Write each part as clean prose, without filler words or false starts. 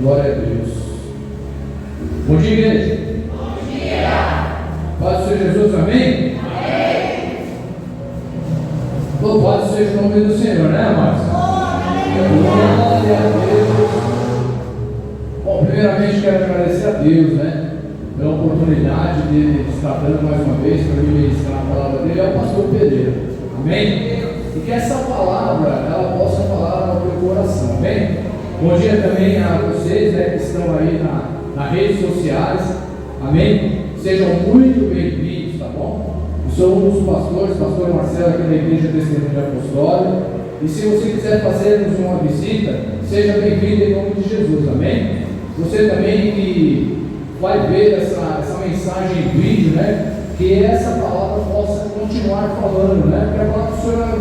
Glória a Deus. Bom dia, igreja. Bom dia. Paz do Senhor Jesus, amém? Amém. Louvado seja o nome do Senhor, né, amados? Glória a Deus. Bom, primeiramente quero agradecer a Deus, né, pela oportunidade de estar dando mais uma vez para mim ministrar a palavra dele ao pastor Pereira, amém? E que essa palavra ela possa falar ao teu coração, amém? Bom dia também a vocês, né, que estão aí nas redes sociais, amém? Sejam muito bem-vindos, tá bom? Eu sou um dos pastores, pastor Marcelo, aqui da Igreja Testemunho Apostólico. E se você quiser fazer-nos uma visita, seja bem-vindo em nome de Jesus, amém? Você também que vai ver essa mensagem em vídeo, né? Que essa palavra possa continuar falando, né? Porque a palavra do Senhor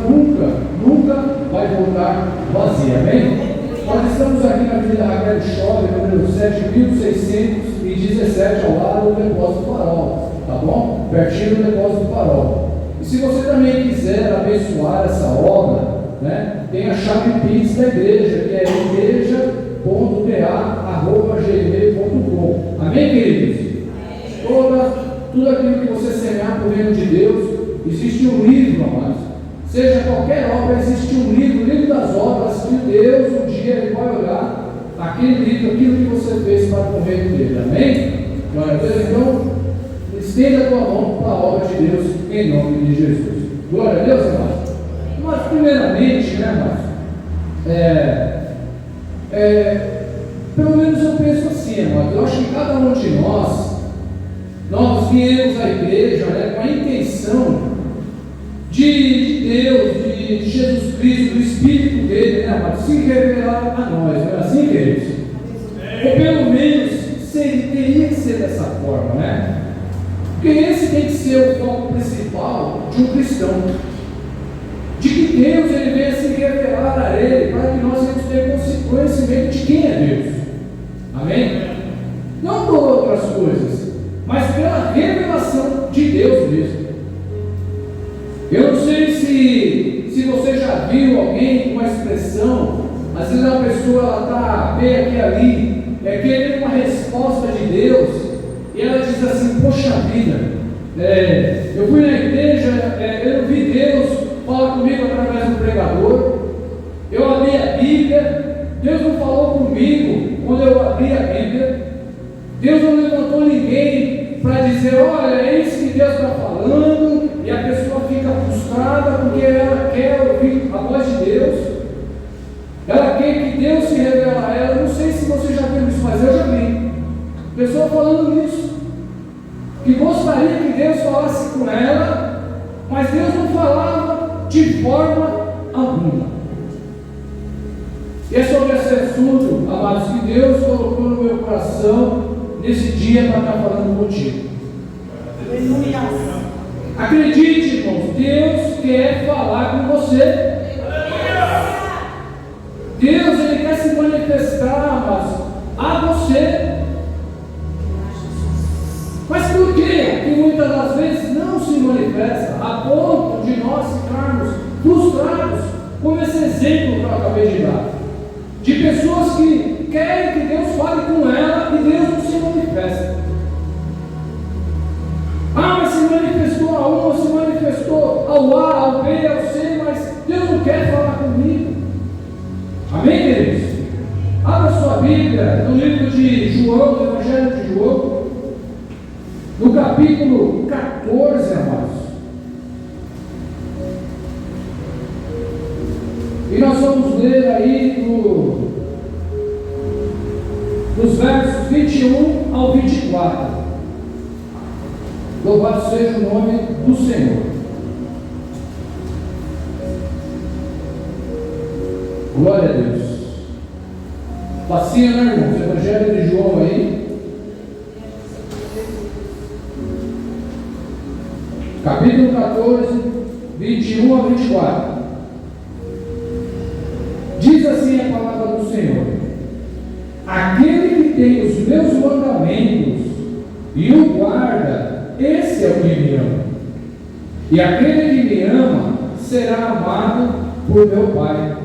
nunca vai voltar vazia, amém? Nós estamos aqui na Avenida Raquel Chove, número 7617, ao lado do Depósito Farol, tá bom? Pertinho do Depósito Farol. E se você também quiser abençoar essa obra, né? Tem a chave Pix da igreja, que é igreja.pa@gmail.com. Amém, queridos? Tudo aquilo que você semear por reino de Deus, existe um livro, amados. Seja qualquer obra, existe um livro, o livro das obras, que Deus um dia ele vai olhar aquele livro, aquilo que você fez para o reino dele. Amém? Glória a Deus. Então, estenda a tua mão para a obra de Deus em nome de Jesus. Glória a Deus, amados. Mas primeiramente, né, amados? Pelo menos eu penso assim, amados. Eu acho que cada um de nós viemos à igreja, né, com a intenção de Deus, de Jesus Cristo, do Espírito dele, né, amados, se revelar a nós, não é assim, queridos? Ou pelo menos teria que ser dessa forma, né? Porque esse tem que ser o foco principal de um cristão, de que Deus ele venha se revelar a ele, para que nós tenhamos conhecimento de quem é Deus, amém? Não por outras coisas, mas pela revelação de Deus mesmo. Eu não sei se você já viu alguém com uma expressão, às vezes a pessoa está bem aqui e ali, querendo uma resposta de Deus, e ela diz assim: poxa vida, eu fui na igreja, eu não vi Deus falar comigo através do pregador, eu abri a Bíblia, Deus não falou comigo quando eu abri a Bíblia, Deus não levantou ninguém para dizer: olha, é isso que Deus está falando, e a pessoa fica frustrada porque ela quer ouvir a voz de Deus, ela quer que Deus se revele a ela. Não sei se você já viu isso, mas eu já vi pessoa falando isso, que gostaria que Deus falasse com ela, mas Deus não falava de forma alguma. E é sobre esse assunto, amados, que Deus colocou no meu coração nesse dia para estar falando contigo. Aleluia. Acredite, irmãos, Deus quer falar com você. Deus ele quer se manifestar, amados, a você. Mas por que muitas das vezes não se manifesta, a ponto de nós ficarmos frustrados, como esse exemplo que eu acabei de dar, de pessoas que querem que Deus fale com ela e Deus não se manifesta? Mas se manifestou a um, se manifestou ao A, ao B, ao C, mas Deus não quer falar comigo. Amém, queridos? Abra sua Bíblia no livro de João, do Evangelho de João, no capítulo 14, amados. E nós vamos ler aí dos versos 21 ao 24. Louvado seja o nome do Senhor. Glória a Deus. Passinha, né, irmãos? Evangelho de João aí. Capítulo 14, 21 a 24. Diz assim a palavra do Senhor: aquele que tem os meus mandamentos e o guarda, esse é o que me ama. E aquele que me ama será amado por meu Pai.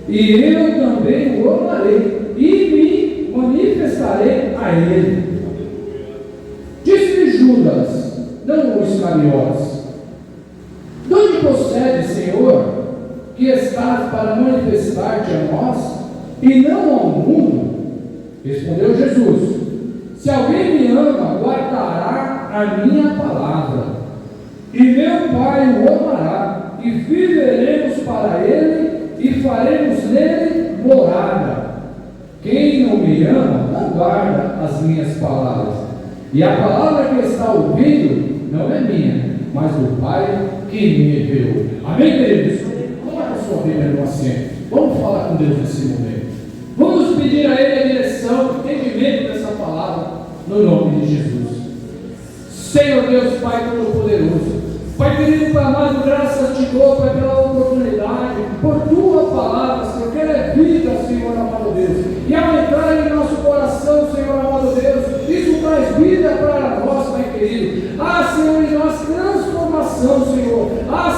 E eu também o amarei e me a ele. Disse-lhe Judas, não o Iscariotes: de onde procede, Senhor, que estás para manifestar-te a nós e não ao mundo? Respondeu Jesus: se alguém me ama, guardará a minha palavra, e meu Pai o amará, e viveremos para ele, e faremos nele morada. Quem não me ama, não guarda as minhas palavras, e a palavra que está ouvindo não é minha, mas do Pai que me enviou. Amém, queridos? Coloque a sua Bíblia no assento. Vamos falar com Deus nesse momento. Vamos pedir a Ele a direção, o entendimento dessa palavra, no nome de Jesus. Senhor Deus, Pai Todo-Poderoso, Pai querido, Pai amado, graças te dou, Pai, pela oportunidade, por tua palavra, Senhor, que ela é vida, Senhor amado Deus. E ao entrar em nosso coração, Senhor amado Deus, isso traz vida para nós, Pai querido. Senhor, em nós transformação, Senhor.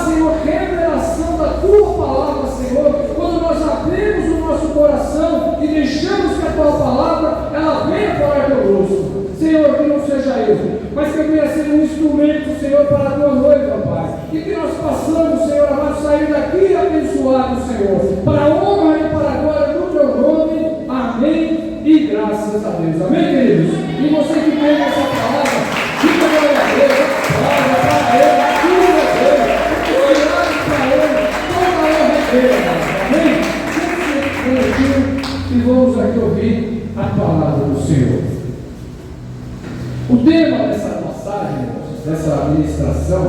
Senhor, revelação da tua palavra, Senhor. Quando nós abrimos o nosso coração e deixamos que a tua palavra, ela venha falar conosco. Senhor, que não seja eu, mas que venha ser um instrumento, Senhor, para a tua noiva, Pai. E que nós possamos, Senhor amado, sair daqui abençoados, Senhor, para a honra e para a glória do teu nome. Amém. E graças a Deus. Amém, queridos? E você que tem essa palavra, diga glória a Deus, glória para Ele, tudo a Deus, obrigado para Ele, toda a honra é dele. Amém? E vamos aqui ouvir a palavra do Senhor. O tema dessa passagem, dessa administração,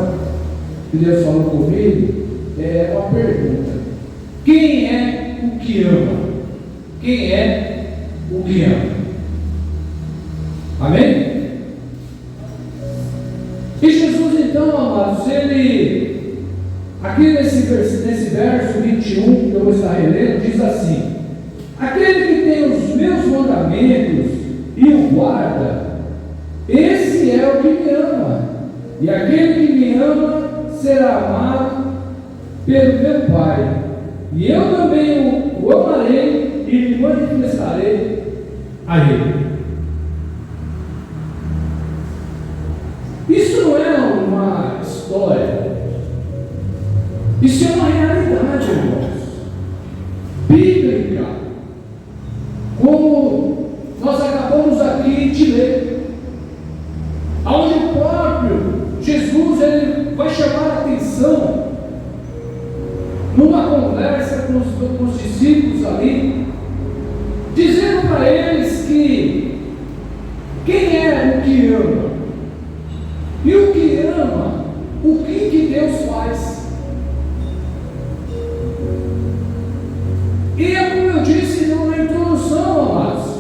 que Deus falou comigo, é uma pergunta: quem é o que ama? Quem é o que ama? Amém? E Jesus, então, amados, ele, aqui nesse verso 21, que eu vou estar relendo, diz assim: aquele que tem os meus mandamentos e o guarda, esse é o que me ama, e aquele que me ama será amado pelo meu Pai, e eu também o amarei e me manifestarei a ele. Isso não é uma história, isso é uma realidade, irmãos, bíblica, como nós acabamos aqui de ler. Onde o próprio Jesus ele vai chamar a atenção numa conversa com os discípulos ali, dizendo para eles que quem é o que ama, e o que ama, o que Deus faz. E é como eu disse na introdução, amados,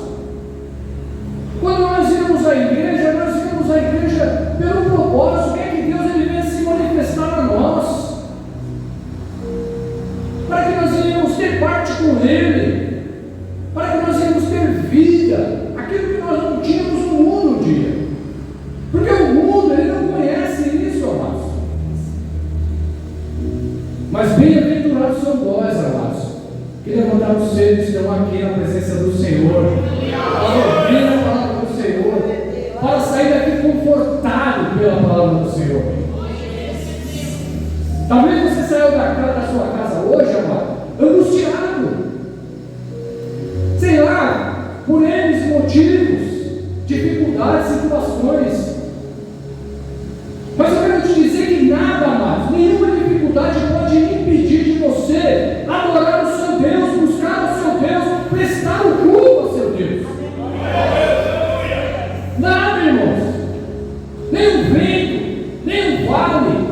quando nós íamos à igreja, pelo propósito, que é que Deus ele venha se manifestar a nós, para que nós venhamos ter parte com Ele, para que nós venhamos ter vida, aquilo que nós não tínhamos no mundo um dia, porque o mundo ele não conhece isso, amados. Mas bem-aventurados são vós, amados, que levantaram os seus e estão aqui na presença do Senhor, para ouvir a palavra do Senhor, para sair daqui confortado pela palavra do Senhor. Talvez você saiu da sua casa hoje, amado, angustiado, sei lá, por N motivos, dificuldades, situações. Mas eu quero te dizer que nada, amados, nenhuma dificuldade pode impedir de você adorar o seu Deus, buscar o seu Deus, prestar o culto ao seu Deus. Nada, irmãos, nem o vento, nem o vale,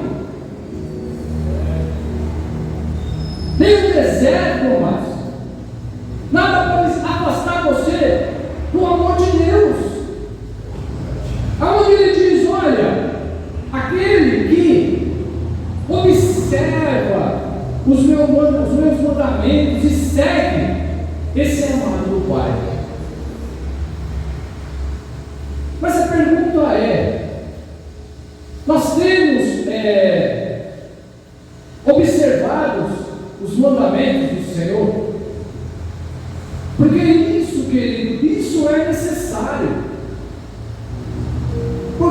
nem o deserto, irmãos, nada pode afastar você do amor de Deus. Aonde ele diz: olha, aquele que observa os meus mandamentos e segue, esse é amado do Pai. Mas a pergunta é: nós temos observado os mandamentos do Senhor? Porque isso, querido, isso é necessário.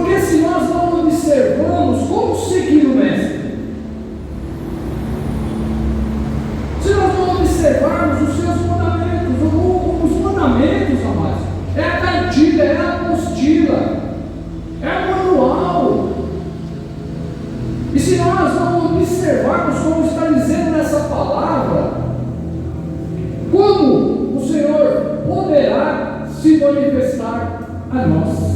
Porque se nós não observamos como seguir o Mestre, se nós não observarmos os seus mandamentos, os mandamentos, amados, é a cartilha, é a apostila, é o manual. E se nós não observarmos como está dizendo nessa palavra, como o Senhor poderá se manifestar a nós?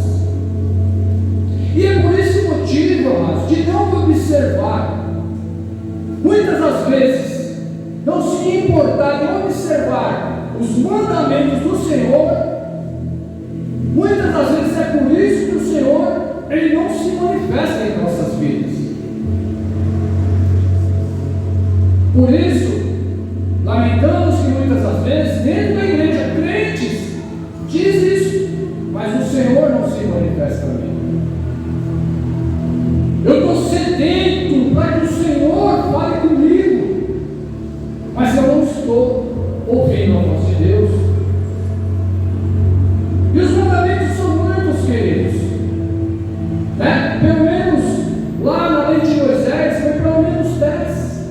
E é por esse motivo, amados, de não observar, muitas das vezes, não se importar em observar os mandamentos do Senhor, muitas das vezes é por isso que o Senhor, Ele não se manifesta em nossas vidas. Por isso, lamentamos que muitas das vezes, dentro da igreja, crentes diz isso, mas o Senhor não se manifesta a mim. Eu estou sedento para que o Senhor fale comigo, mas eu não estou ouvindo a voz de Deus. E os mandamentos são muitos, queridos, né? Pelo menos lá na lei de Moisés foi pelo menos 10,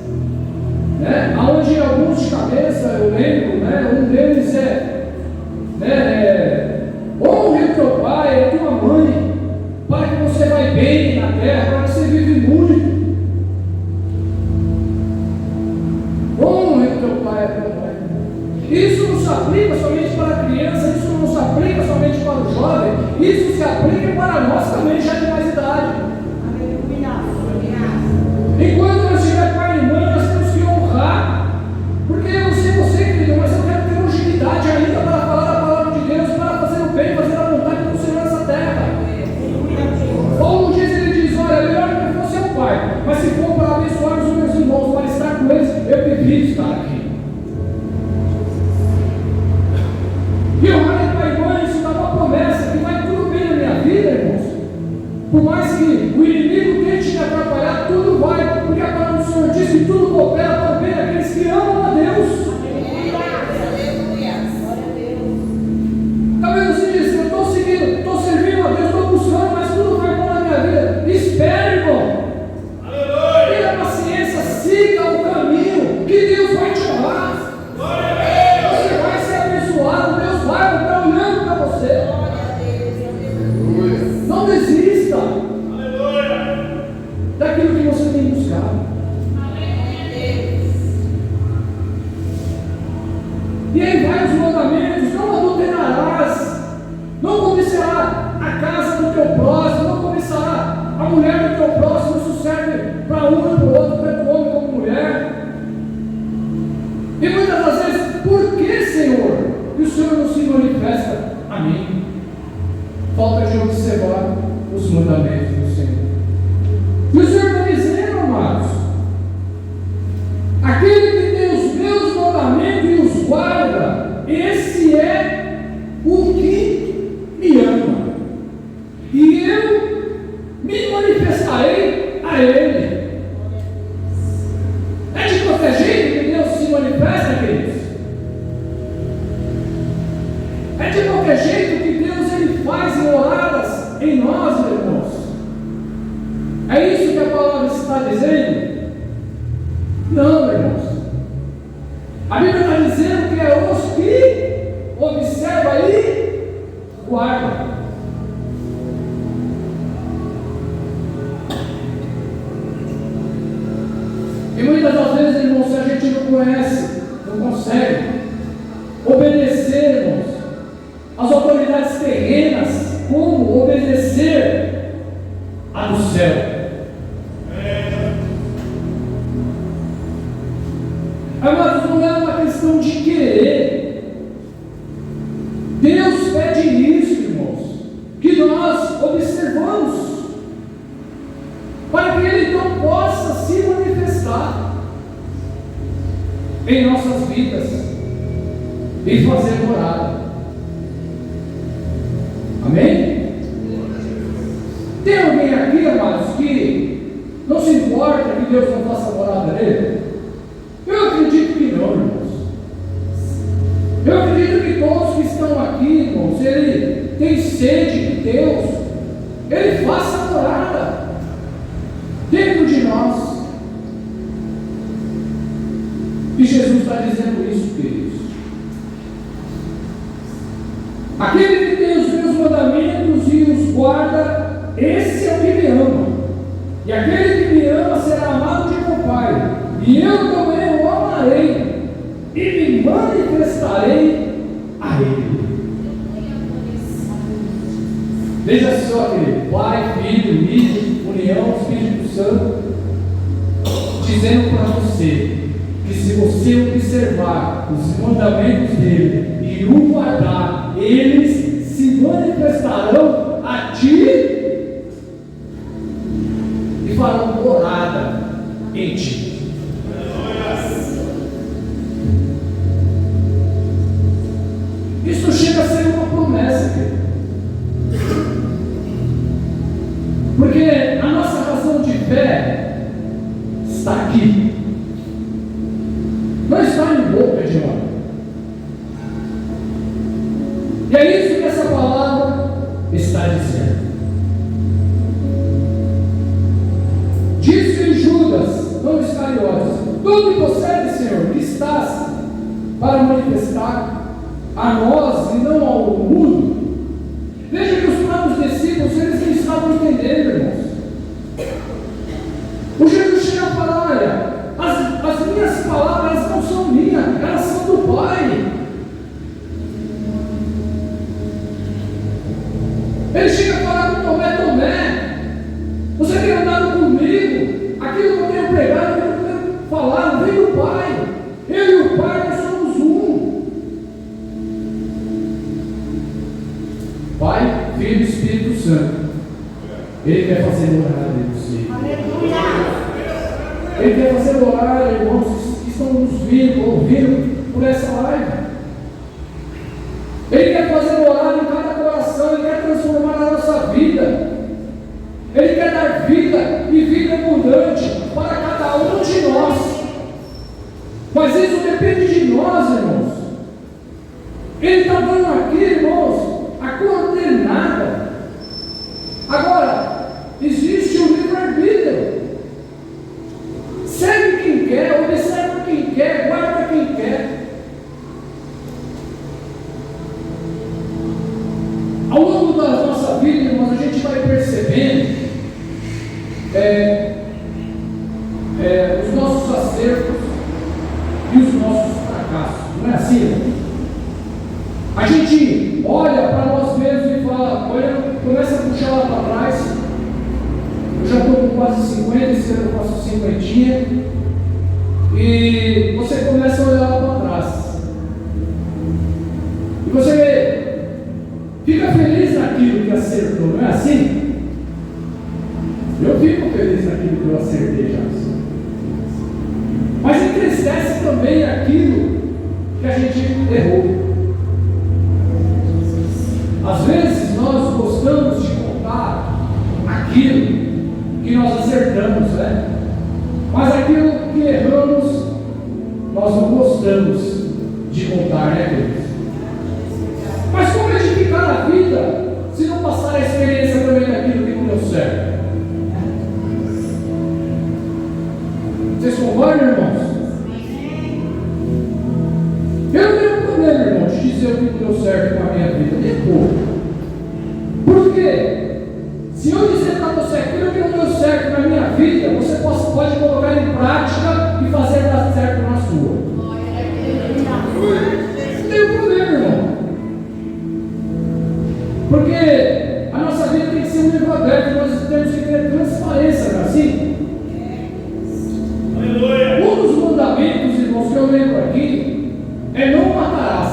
né? Onde alguns de cabeça eu lembro, né? Um deles honre o teu pai e a tua mãe, para que você vai bem na terra, para que você vive muito. Honre o teu pai e a tua mãe. Isso não se aplica somente para a criança, isso não se aplica somente para o jovem, isso se aplica para nós também, já de mais idade. Enquanto nós tivermos pai e mãe, nós temos que honrar, porque eu não sei você, querido, mas eu quero ter longevidade ainda para falar a palavra de Deus, para fazer o bem, fazer a vontade do Senhor nessa terra. Paulo diz, ele diz, olha, melhor que eu fosse o pai, mas se for para abençoar os meus irmãos, para estar com eles, eu prefiro estar aqui. E honrar pai e mãe, isso dá uma promessa que vai tudo bem na minha vida, irmãos. Por mais que o inimigo tente me atrapalhar, tudo vai, porque a palavra do Senhor diz que tudo coopera para o bem daqueles que amam a Deus. Talvez você diz, eu estou seguindo, estou servindo a Deus, estou buscando, mas tudo vai bom na minha vida. Espere, irmão. Tenha paciência, siga o caminho que Deus vai te honrar. Você vai ser abençoado, Deus vai estar olhando para você. Não desista daquilo que você tem buscado. E aí vai os mandamentos: não adulterarás, não cobiçará a casa do teu próximo, não cobiçará a mulher do teu próximo. Isso serve para um e para o outro, tanto homem como mulher. E muitas das vezes, por que, Senhor, que o Senhor não se manifesta a mim? Falta de observar os mandamentos do Senhor. E o Senhor está dizendo, amados, aquele que tem os meus mandamentos e os guarda, esse é o que me ama, e eu me manifestarei a ele. É de qualquer jeito que Deus se manifesta, queridos? É de qualquer jeito que Deus ele faz moradas em nós, irmãos? É isso que a palavra está dizendo? Não, irmãos. A Bíblia está dizendo que é os que observa e guarda. E muitas das vezes, irmãos, se a gente não conhece, não consegue obedecer, irmãos, as autoridades terrenas, como obedecer a do céu. Amados, não é uma questão de querer. Deus pede isso, irmãos, que nós observamos, para que Ele então possa se manifestar em nossas vidas e fazer morada. Amém? Tem alguém aqui, amados, que não se importa que Deus não faça morada nele? Eu acredito que não, irmãos. Eu acredito que todos que estão aqui, irmãos, ele tem sede de Deus, Ele faça morada dentro de nós. E Jesus está dizendo isso, queridos. Aquele que tem os meus mandamentos e os guarda, esse é o que me ama. E aquele que me ama será amado de meu Pai. E eu também o amarei e me manifestarei a ele. Veja só, querido, Pai, Filho, união, Espírito Santo, dizendo para você que se você observar os mandamentos dele e o guardar, eles se manifestarão a ti e farão morada em ti. Isso chega a ser uma promessa, querido. Porque a nossa razão de fé está aqui. Não está em boca de homem. E é isso que essa palavra está dizendo. Disse Judas, não Iscariotes: tu me concede, Senhor, que estás para manifestar a nós e não ao mundo. Veja que os próprios discípulos, eles não estavam entendendo, irmãos. O Jesus chega a falar: olha, as minhas palavras não são minhas, elas são do Pai. Ele chega a falar com Tomé: Tomé, você tem andado comigo, aquilo que eu tenho pregado, aquilo que eu tenho falado, vem do Pai. Eu e o Pai, nós somos um. Pai, Filho e Espírito Santo. Ele quer fazer morada em você. Aleluia. Ele quer fazer morada, irmãos, que estão nos ouvindo por essa live. Ele quer fazer morada em cada coração. Ele quer transformar a nossa vida. Ele quer dar vida e vida abundante para cada um de nós. Mas isso depende de nós, irmãos. Ele está dando aqui, irmãos, a coordenada. Agora, existe o livre-arbítrio. Segue quem quer, observa quem quer, guarda quem quer. Ao longo da nossa vida, irmãos, a gente vai percebendo os nossos acertos e os nossos fracassos. Não é assim? A gente olha para nós mesmos e fala, começa a puxar lá para trás. Eu já estou com quase 50, esse ano eu faço 50. E você começa a olhar lá para trás. E você fica feliz naquilo que acertou, não é assim? Eu fico feliz naquilo que eu acertei já. Mas entristece também aquilo que a gente errou. Às vezes nós gostamos de contar aquilo que nós acertamos, né? Mas aquilo que erramos, nós não gostamos de contar, né, queridos? Mas como edificar a vida se não passar a experiência também daquilo que não deu certo? Vocês concordam, irmãos? Eu não tenho problema, irmão, de dizer o que não deu certo com a minha vida, nem pouco. Por quê? Se eu dizer para você aquilo que não deu certo na minha vida, você pode colocar em prática e fazer dar certo na sua. Não tem problema, irmão. Porque a nossa vida tem que ser um livro aberto, nós temos que ter transparência, não é assim? Um dos mandamentos, irmãos, que eu lembro aqui é não matarás.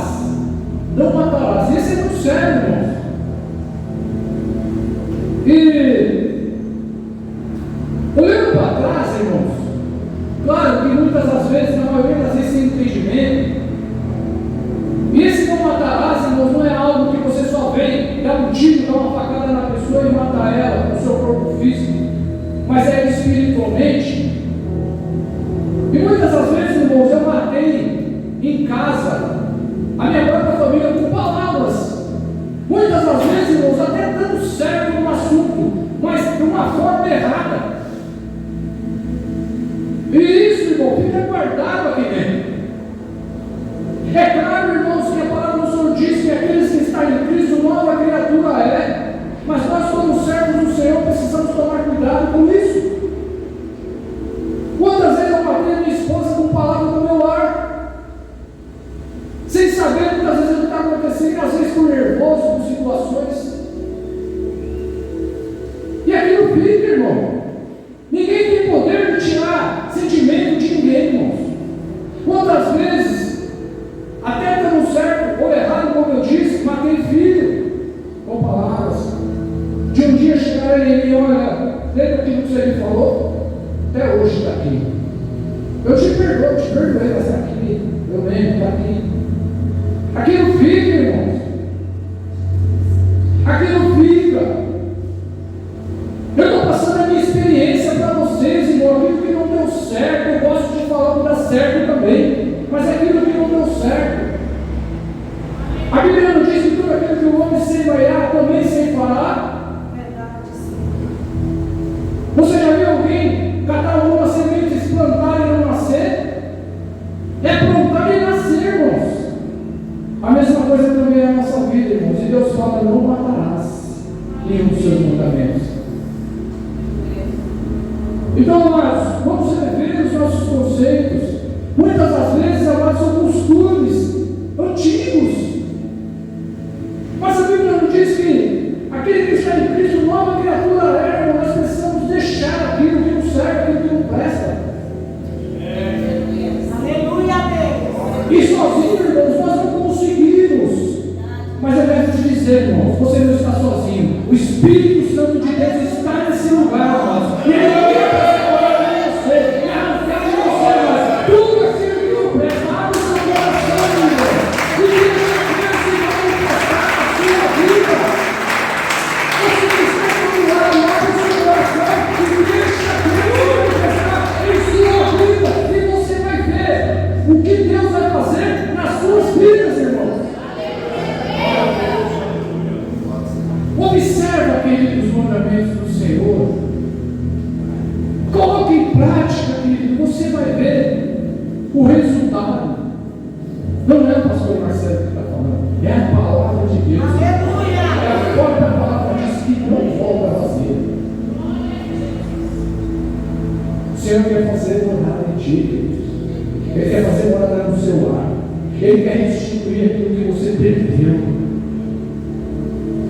Não matarás. Esse é muito sério, irmãos. E olhando para trás, irmãos, claro que muitas das vezes, na maioria das vezes, sem entendimento. E esse não matarás, irmãos, não é algo que você só vem, dá um tiro, dá uma facada na pessoa e mata ela no seu corpo físico, mas é espiritualmente. E muitas das vezes, irmãos, eu matei em casa a minha própria família com palavras. Muitas das vezes, irmãos, até dando certo no assunto, uma forma errada. E isso, irmão, fica guardado aqui dentro. É claro, irmãos, que a palavra do Senhor diz que aqueles que estão em Cristo, nova criatura é. Mas nós, como servos do Senhor, precisamos tomar cuidado com isso. Quantas vezes eu matei a minha esposa com palavras no meu lar, sem saber muitas vezes o que está acontecendo, às vezes por nervoso, por situações. E aquilo fica, irmão. Ninguém tem poder de tirar sentimento de ninguém, irmãos. Quantas vezes, até dando certo ou errado, como eu disse, matei filho com palavras. De um dia chegar ele e olha, lembra aquilo que você me falou? Até hoje está aqui. Eu te perdoei, mas está aqui. Eu lembro, está aqui. Aquilo fica, irmãos. Aquilo fica. Eu estou passando a minha experiência para vocês, irmão. Aquilo que não deu certo, eu gosto de falar que dá certo também. Mas aquilo que não deu certo. A Bíblia não diz que tudo aquilo que o homem semear também se fará. Você já viu alguém catar uma semente, se plantar e não nascer? É plantar e nascer, irmãos. A mesma coisa também é a nossa vida, irmãos. E Deus fala: não matarás nenhum dos seus mandamentos. Então, amados, vamos rever os nossos conceitos. Muitas das vezes, amados, são costumes antigos. Mas a Bíblia não diz que aquele que está em Cristo, nova criatura é, irmão. Nós precisamos deixar aquilo que não serve, aquilo que não presta. Aleluia, Deus. E sozinhos, irmãos, nós não conseguimos. Mas eu quero te dizer, irmãos, você não está sozinho. O Espírito Santo de Deus está nesse lugar, amados. E ele não quer fazer com você. Ele não quer de você, mas tudo aquilo que não presta, abre o seu coração, irmão. E Deus vai manifestar na sua vida. Você que está do lado, abre o seu coração e deixa Deus manifestar em sua vida. E você vai ver o que Deus vai fazer nas suas vidas, irmãos. Observa, querido, os mandamentos do Senhor. Coloque em prática, querido. Você vai ver o resultado. Não é o pastor Marcelo que está falando. É a palavra de Deus. Aleluia. É a própria palavra diz que não volta vazia. O Senhor quer fazer morada em ti, queridos. Ele quer fazer morada no seu lar. Ele quer restituir aquilo que você perdeu.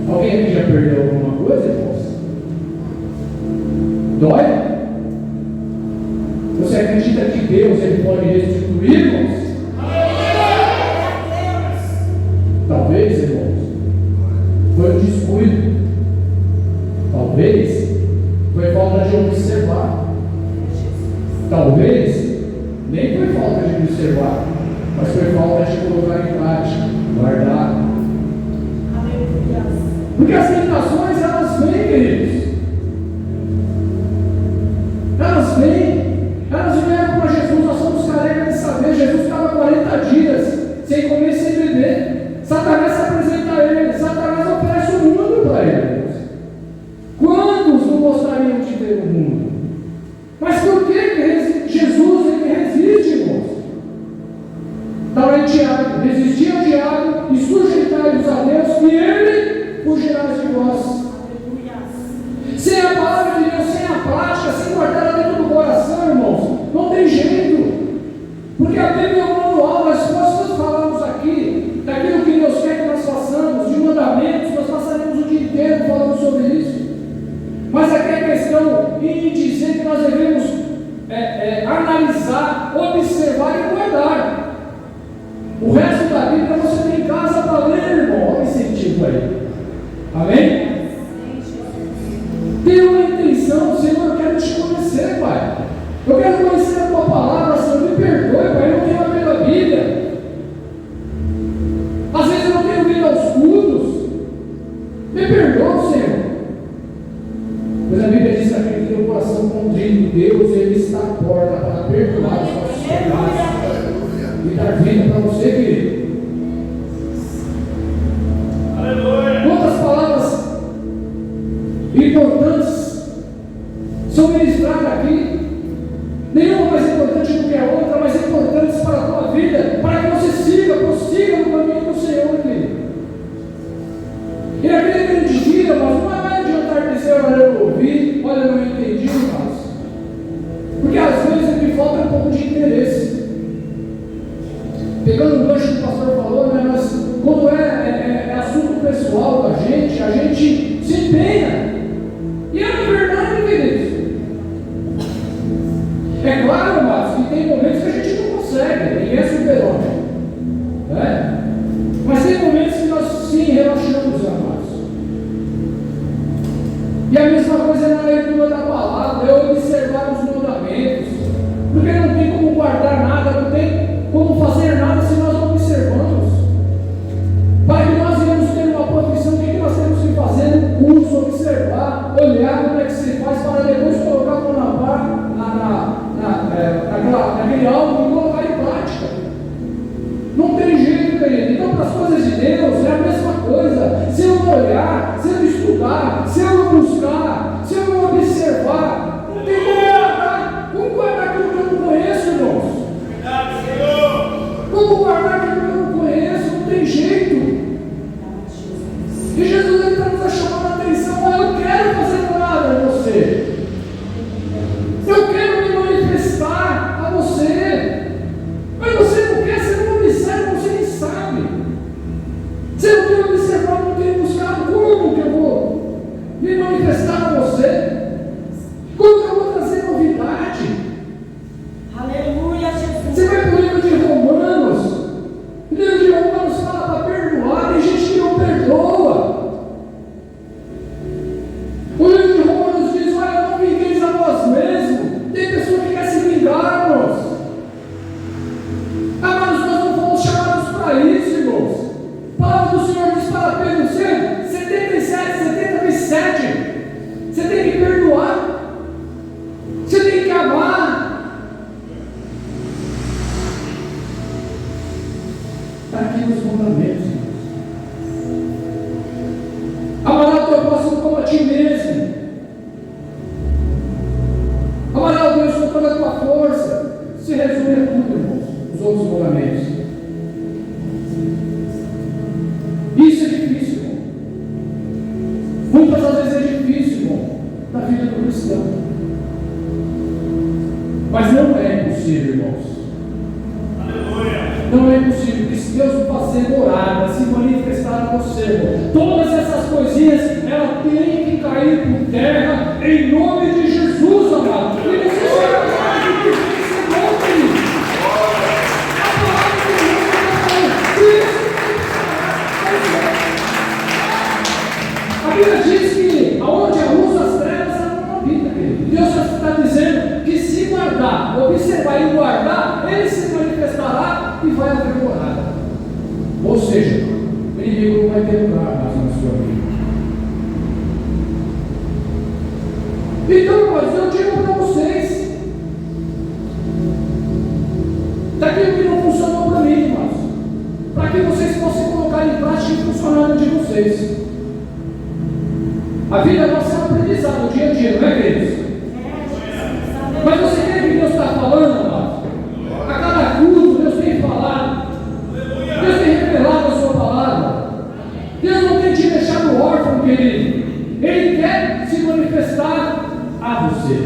Alguém aqui já perdeu alguma coisa, irmãos? Dói? Você acredita que Deus ele pode restituir, irmãos? Talvez, irmãos, foi um descuido. Talvez foi falta de observar. Talvez nem foi falta de observar, mas foi falta de colocar em prática, guardar. Porque as tentações, elas vêm, queridos. Elas vêm. Elas vieram para Jesus. Nós somos carecas de saber. Jesus estava 40 dias sem comer, sem beber. Satanás se apresenta a ele. Satanás oferece o mundo para ele. Quantos não gostariam de ver o mundo? Mas por que Jesus ele resiste, irmãos? Está lá em Tiago. Resistir ao diabo e sujeitai-vos a Deus, e ele fugirá de vós. Sem a palavra de Deus, sem a prática, sem guardar ela dentro do coração, irmãos, não tem jeito. Porque a Bíblia é um manual. Nós falamos aqui daquilo que Deus quer que nós façamos, de mandamentos, nós passaremos o dia inteiro falando sobre isso. Mas aqui é questão em dizer que nós devemos analisar, observar e guardar. O resto da Bíblia você tem em casa para ler, irmão. Olha esse incentivo aí. Amém? Tenha uma intenção, Senhor, eu quero te conhecer, Pai. Eu quero conhecer a Tua palavra, Senhor, me perdoe, Pai, eu não tenho a pela Bíblia. Às vezes eu não tenho vindo aos cultos. Me perdoa, Senhor. Pois a Bíblia diz que aquele que tem o coração contrito, Deus, Ele está à porta para perdoar os nossos pecados e dar vida para você, querido. Quantas palavras importantes dia, mas não vai adiantar dizer, olha, eu ouvi, olha, eu não entendi, mas. Porque às vezes o que falta é um pouco de interesse. Pegando o gancho que o pastor falou, né, mas quando é assunto pessoal da gente, a gente se empenha. E é verdade, queridos. É claro, mas que tem momentos que a gente não consegue, ninguém é super-homem. Né? Mas tem momentos que nós sim relaxamos, amados. E a mesma coisa é na leitura da palavra, é observar os mandamentos. Porque não tem como guardar nada, não tem como fazer nada se nós não observamos. Para que nós iremos ter uma profissão, o que nós temos que fazer? Um curso, observar, olhar como é que se faz, para depois colocar a mão naquele algo e colocar em prática. Não tem jeito, querido. Então, para as coisas de Deus, é a mesma coisa. Se eu não olhar, se eu não estudar, se eu não buscar, se eu não observar, não tem como guardar. Como guardar aquilo que eu não conheço, irmãos? Como guardar aquilo que eu não conheço? Não tem jeito. E Jesus está nos chamando a atenção. Eu quero fazer morada em você. Eu quero me manifestar a você. Mas você não quer, você não observa, você nem sabe. Você não tem observado, não tem buscado. Como que eu vou me manifestar a você? Como que eu vou trazer novidade? Aleluia, Jesus. Você vai para o livro de Romanos. O livro de Romanos fala para perdoar. Tem gente que não perdoa. O livro de Romanos diz: olha, não vingueis a vós mesmos. Tem pessoa que quer se vingar, irmãos. Mas nós não fomos chamados para isso, irmãos. A palavra do Senhor diz para Pedro 77. Você tem que perdoar. Você tem que amar. Está aqui nos mandamentos, irmãos. Amará o teu próximo como a ti mesmo. Amará o Deus com toda a tua força. Se resume a tudo, irmãos, os outros mandamentos. Isso é difícil, irmão. Muitas das vezes é difícil, irmão, na vida do cristão. Mas não é impossível, irmãos. Não é impossível que se Deus fazer morada, se manifestar a você, irmão, todas essas coisinhas, elas têm que cair por terra em nome de Jesus, amado. E você será capaz de viver esse nome. A palavra de Deus a Bíblia diz que aonde a luz, as trevas, ela não habita, querido. Deus está dizendo que se guardar, observar e guardar, Ele se manifestará e vai haver morada. Ou seja, o inimigo não vai ter lugar mais na sua vida. Então, mas eu digo para vocês, daquilo que não funcionou para mim, irmãos, para que vocês possam colocar em prática e funcionar de vocês. A vida nossa é um aprendizado, dia a dia, não é, queridos? Mas você quer que Deus está falando, irmãos? A cada culto, Deus tem falado. Deus tem revelado a sua palavra. Deus não tem te deixado órfão, querido. Ele quer se manifestar a você.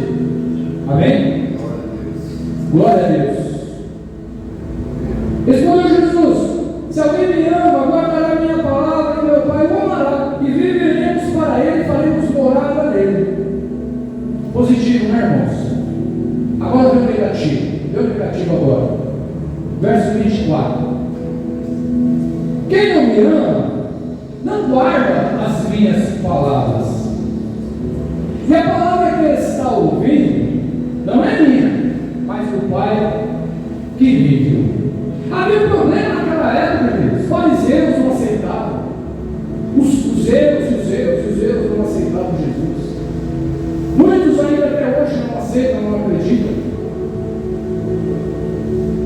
Amém? Glória a Deus. Respondeu Jesus: se alguém me ama, guardará a minha palavra, e meu Pai o amará, e viveremos para ele, faremos morada nele. Positivo, né, irmãos? Agora vem o negativo. Vem o negativo agora. Verso 24. Quem não me ama, não guarda as minhas palavras. E a palavra que ele está ouvindo não é minha, mas do Pai que vive. Havia problema naquela época, queridos. Os fariseus não aceitavam. Os zeus não aceitavam Jesus. Muitos ainda até hoje não aceitam, não acreditam.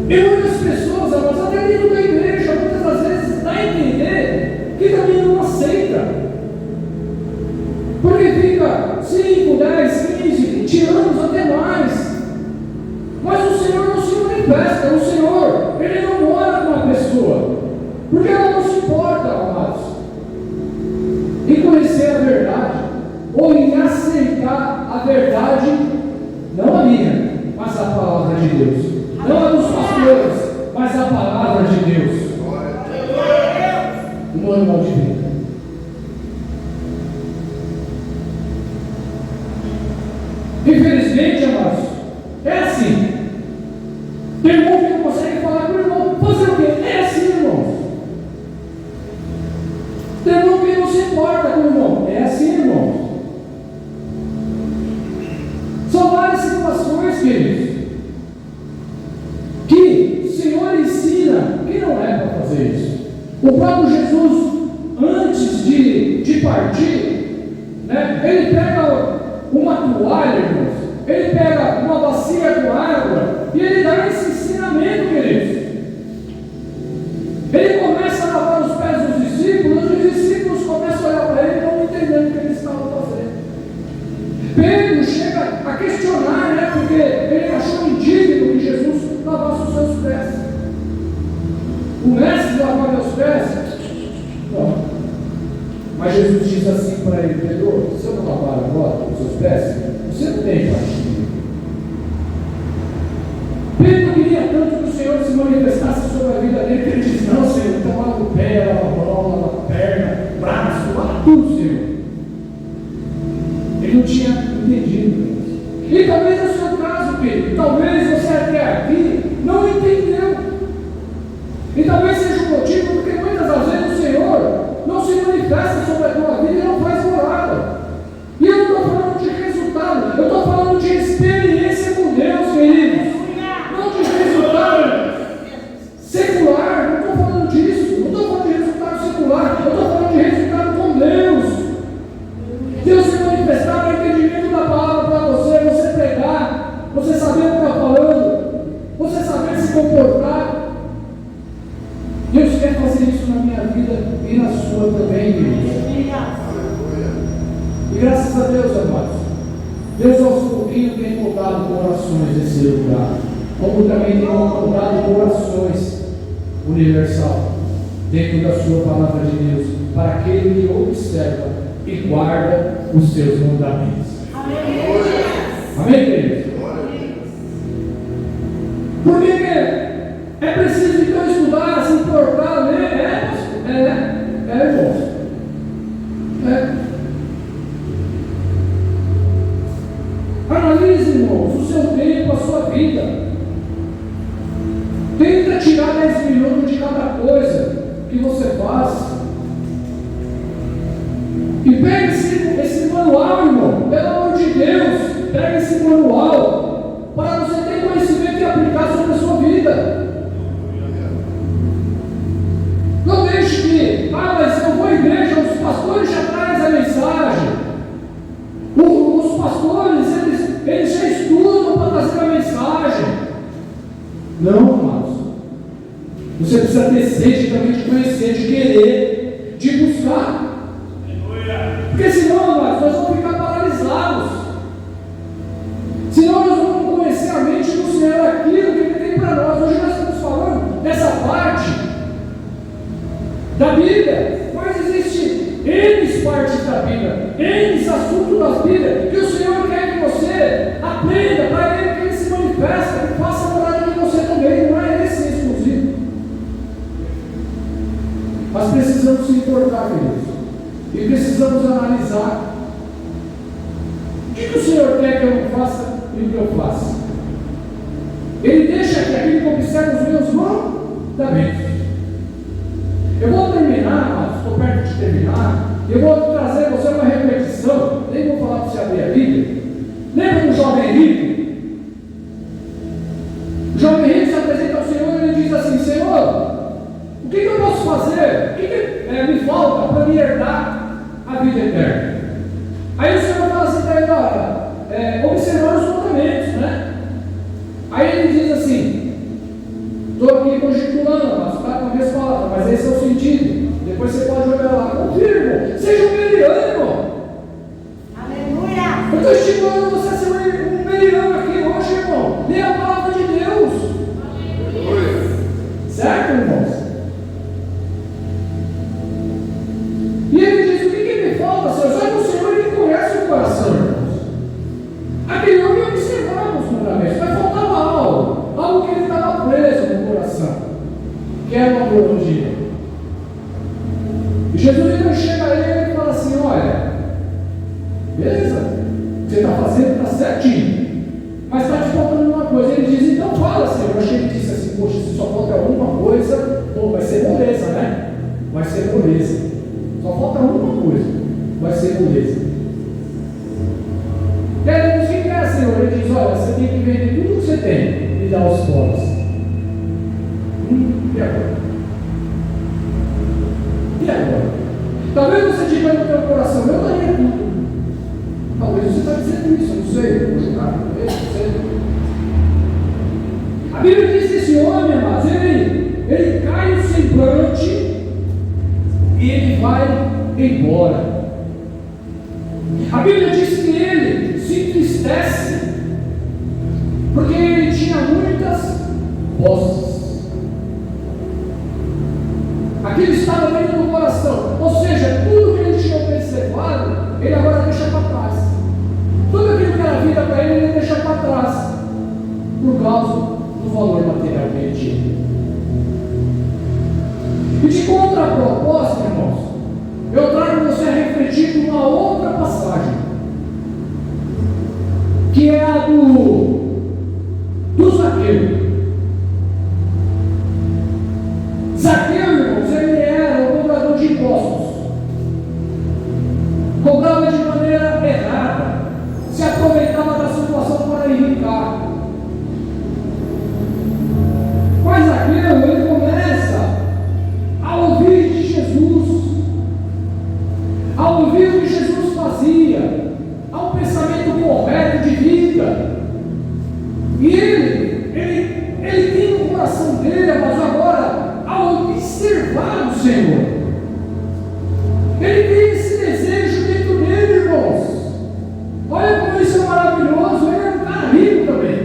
E muitas pessoas, amados, até dentro da igreja, muitas das vezes dá a entender que também não aceita. Porque fica 5, 10, 15, 20 anos, até mais. Mas o Senhor não se manifesta. O Senhor, Ele não mora com a pessoa. Porque ela não se importa, amados. em conhecer a verdade, ou em aceitar a verdade, não a minha, mas a palavra de Deus. Não a dos pastores, mas a palavra de Deus. O manual de vida. Infelizmente, amados, é assim. Tem irmão que não consegue falar com o irmão. Fazer o quê? É assim, irmãos. Tem irmão que não se importa com o irmão. É assim, irmãos. São várias situações, queridos, que o Senhor ensina que não é para fazer isso. O próprio Jesus, antes de partir, né, ele pega uma toalha, irmãos, ele pega uma bacia com água e ele dá esse ensinamento, queridos. Ele começa a lavar os pés dos discípulos, e os discípulos começam a olhar para ele, não entendendo o que eles estavam fazendo. Pedro chega a questionar, né, porque ele achou indigno que Jesus lavasse os seus pés. O mestre lavar meus pés? Não. Mas Jesus diz assim para ele: Pedro, se eu não lavar agora os seus pés, você não tem parte de mim. Pedro queria tanto que o Senhor se manifestasse sobre a vida dele, que ele diz: não, Senhor, então lava o pé, lava a mão, lava a perna, braço, lava tudo, Senhor. Ele não tinha entendido. E talvez é o seu caso, Pedro. Talvez você até aqui não entendeu. E talvez seja o motivo porque muitas das vezes o Senhor não se manifesta sobre a tua vida e não faz morada. E eu não estou falando de resultado, eu estou falando de experiência com Deus, queridos. Não de resultado secular, não estou falando disso. Não estou falando de resultado secular, eu estou falando de resultado com Deus. Deus se manifestar no entendimento da palavra para você, você pregar, você saber o que está falando, você saber se comportar. Deus quer fazer isso na minha vida e na sua também, queridos. E graças a Deus, amados, Deus aos pouquinhos tem mudado corações nesse lugar, como também tem mudado corações universal, dentro da sua palavra de Deus, para aquele que observa e guarda os seus mandamentos. Amém, queridos? Porque é preciso então estudar, se importar, ler, irmãos. Analise, irmãos, o seu tempo, a sua vida. Tenta tirar 10 minutos de cada coisa que você faz. E pega esse manual, irmão, pelo amor de Deus, pega esse manual para você ter conhecimento e aplicar sobre a sua vida. Não deixe que, mas eu vou à igreja, os pastores já trazem a mensagem. Os pastores, eles já estudam para trazer a mensagem. Não, amados. Você precisa ter sede também de conhecer, de querer, de buscar. Porque senão, amados, nós vamos ficar paralisados. Senão nós vamos conhecer a mente do Senhor, aquilo que Ele tem para nós. Hoje nós estamos falando dessa parte da Bíblia, mas existe N partes da Bíblia, N assuntos da Bíblia, que o Senhor quer que você aprenda, para Ele que Ele se manifesta, que faça morada em você também, não é esse exclusivo. Mas precisamos se importar, queridos, e precisamos analisar o que o Senhor quer que eu faça e o que eu faça. Ele deixa que aquele que observa os meus mandamentos. Eu vou terminar, mas estou perto de terminar. Eu vou trazer a você uma repetição. Nem vou falar para você abrir a Bíblia. Lembra do jovem rico? O jovem rico se apresenta ao Senhor e ele diz assim: Senhor, o que eu posso fazer? O que me falta para me herdar a vida eterna? Aí o Senhor fala assim para ele: olha, observar os mandamentos, né? Aí ele diz assim: estou aqui conjecturando, mas está com a mesma palavra, mas esse é o sentido. Depois você pode olhar lá, confirma, seja humilhante. para o Senhor. Só que o Senhor, Ele conhece o coração, irmãos. Aquele homem observava os mandamentos, mas faltava algo que ele estava preso no coração, que era uma teologia. E Jesus então chega a ele e fala assim: olha, beleza, o que você está fazendo está certinho, mas está te faltando uma coisa. Ele diz: então fala, Senhor. Eu achei que ele disse assim: poxa, se só falta uma coisa, pô, vai ser moleza, né? Vai ser moleza. Só falta uma coisa, vai ser moleza. E aí ele diz: o que é, Senhor? Ele diz: olha, você tem que vender tudo que você tem e dar aos pobres. E agora? E agora? Talvez você diga no teu coração: eu daria tudo. Talvez você está dizendo isso, eu não sei, eu vou julgar, talvez, não sei. A Bíblia diz que esse homem, amados, ele cai no semblante e ele vai embora. A Bíblia diz que ele se entristece porque ele tinha muitas posses. Aquilo estava dentro do coração. Ou seja, tudo que ele tinha observado, ele agora deixa para trás. Tudo aquilo que era vida para ele deixa para trás, por causa do valor material que ele tinha. E de contraproposta, irmãos, eu trago você a refletir numa outra passagem, que é a do Zaqueu. Zaqueu, irmãos, ele era um cobrador de impostos. Cobrava de maneira errada, se aproveitava da situação para enricar. Mas Zaqueu, ele começa a ouvir de Jesus, a ouvir o que Jesus fazia, a um pensamento correto de vida. E ele tem no coração dele, mas agora, ao observar o Senhor, ele tem esse desejo dentro dele, irmãos. Olha como isso é maravilhoso. Ele é um cara rico também.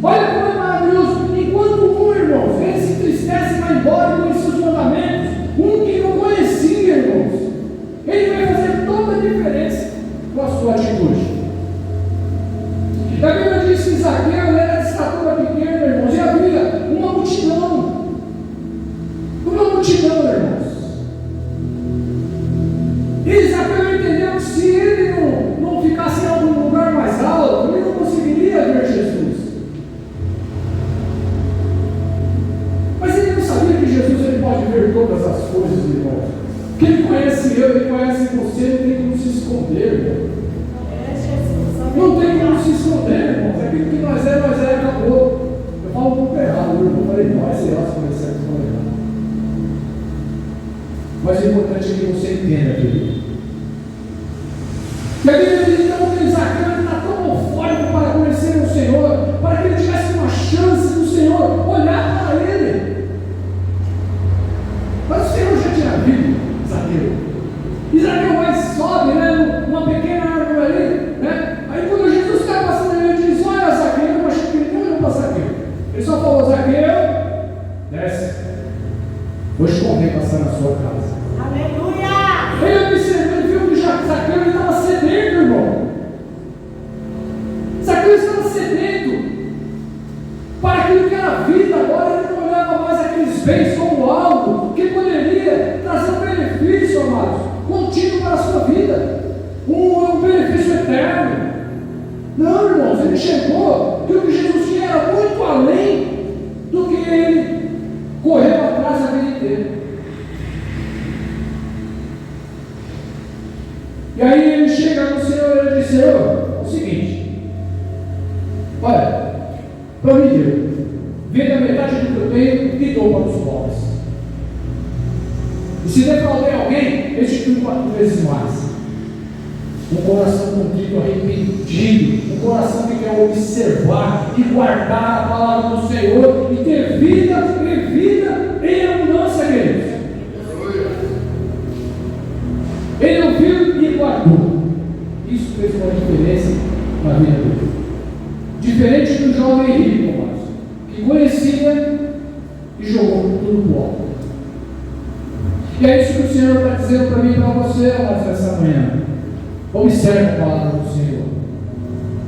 Olha como é maravilhoso. Enquanto um, irmãos, ele se entristece e vai embora com os seus mandamentos, um que não conhecia, irmãos, ele vai fazer toda a diferença com a sua atitude. A Bíblia diz que Zaqueu era de estatura pequena, irmãos, e havia uma multidão. Uma multidão, irmãos. E Zaqueu entendeu que se ele não ficasse em algum lugar mais alto, ele não conseguiria ver Jesus. Mas ele não sabia que Jesus ele pode ver todas as coisas, irmãos. Que ele conhece eu, ele conhece você, não tem como se esconder, irmão. Não tem como se esconder, irmãos. Aquilo que nós é, acabou. Eu falo um pouco errado, o irmão falei, não, sei lá se foi certo ou errado. Mas o importante é que você entenda, querido. E a Bíblia diz então que Zaqueu está tão eufórico para conhecer o Senhor, para que ele tivesse uma chance do Senhor olhar para ele. Mas o Senhor já tinha visto Zaqueu. E Zaqueu vai e sobe, né, numa pequena árvore ali, né? Aí quando Jesus está passando, ele diz: olha, Zaqueu. Eu achei que ele não olhou para Zaqueu. Ele só falou: Zaqueu, desce. Hoje convém passar na sua casa. Aleluia! Ele observou, ele viu que Zaqueu ele estava sedento, irmão. Zaqueu estava sedento para aquilo que era vida. Agora ele não olhava mais aqueles bens como algo que poderia trazer um benefício, amados, contínuo para a sua vida, um benefício eterno. Não, irmãos, ele chegou que o que Jesus tinha era muito além do que ele correu atrás a vida inteira. E aí ele chega no Senhor e ele diz: Senhor, é o seguinte, olha, para mim Deus, venda metade do que eu tenho e dou para os pobres. E se defraudei alguém, restitui 4 vezes mais. Um coração contrito, arrependido, um coração que quer observar e guardar a palavra do Senhor e ter vida em abundância, queridos. Ele ouviu e guardou. Isso fez uma diferença na vida dele. Diferente do jovem rico, mas, que conhecia e jogou tudo pro alto. E é isso que o Senhor está dizendo para mim e para você, mas nessa manhã. Observe a palavra do Senhor.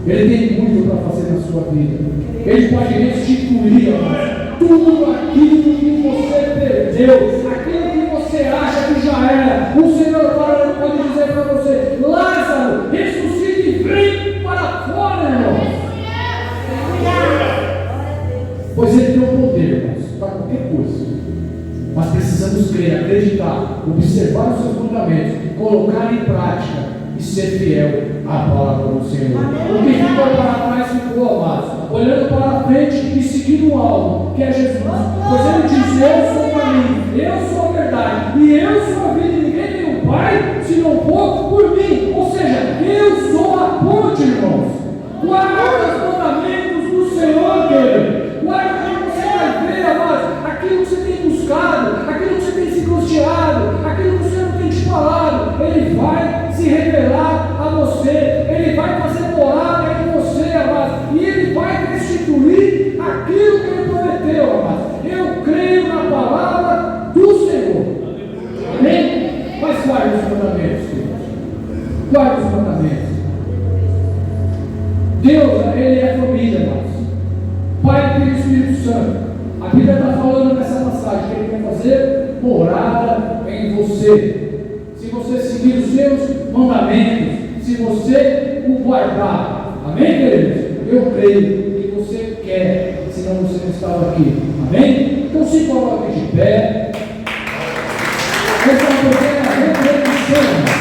Ele tem muito para fazer na sua vida. Ele pode restituir, amados, tudo aquilo que você perdeu, aquilo que você acha que já era. O Senhor agora pode dizer para você: Lázaro, ressuscite e vem para fora, irmãos. Pois ele tem o poder, irmãos, para qualquer coisa. Mas precisamos crer, acreditar, observar os seus mandamentos, colocar em prática e ser fiel à palavra do Senhor. O que ficou para trás ficou, amados, olhando para frente e seguindo o alvo, que é Jesus. Pois ele diz: eu sou o caminho, eu sou a verdade e eu sou a vida. Ninguém tem um Pai se não for por mim. Ou seja, eu sou a ponte, irmãos. Guarda os mandamentos do Senhor, querido. Guarda o que você vai ver, amados, aquilo que você tem buscado, aquilo que você tem se angustiado, aquilo que o Senhor tem te falado. Ele vai se revelar a você, ele vai fazer morada em você, amados, e ele vai restituir aquilo que ele prometeu, amados. Eu creio na palavra do Senhor. Amém? Mas guarde os mandamentos, queridos. Guarde os mandamentos. Deus, ele é família, amados. Pai, Filho e Espírito Santo. A Bíblia está falando nessa passagem que ele quer fazer morada em você. Se você seguir os seus mandamentos, se você o guardar. Amém, queridos? Eu creio que você quer, senão você não estava aqui. Amém? Então se coloque de pé. Essa é uma pequena reflexão.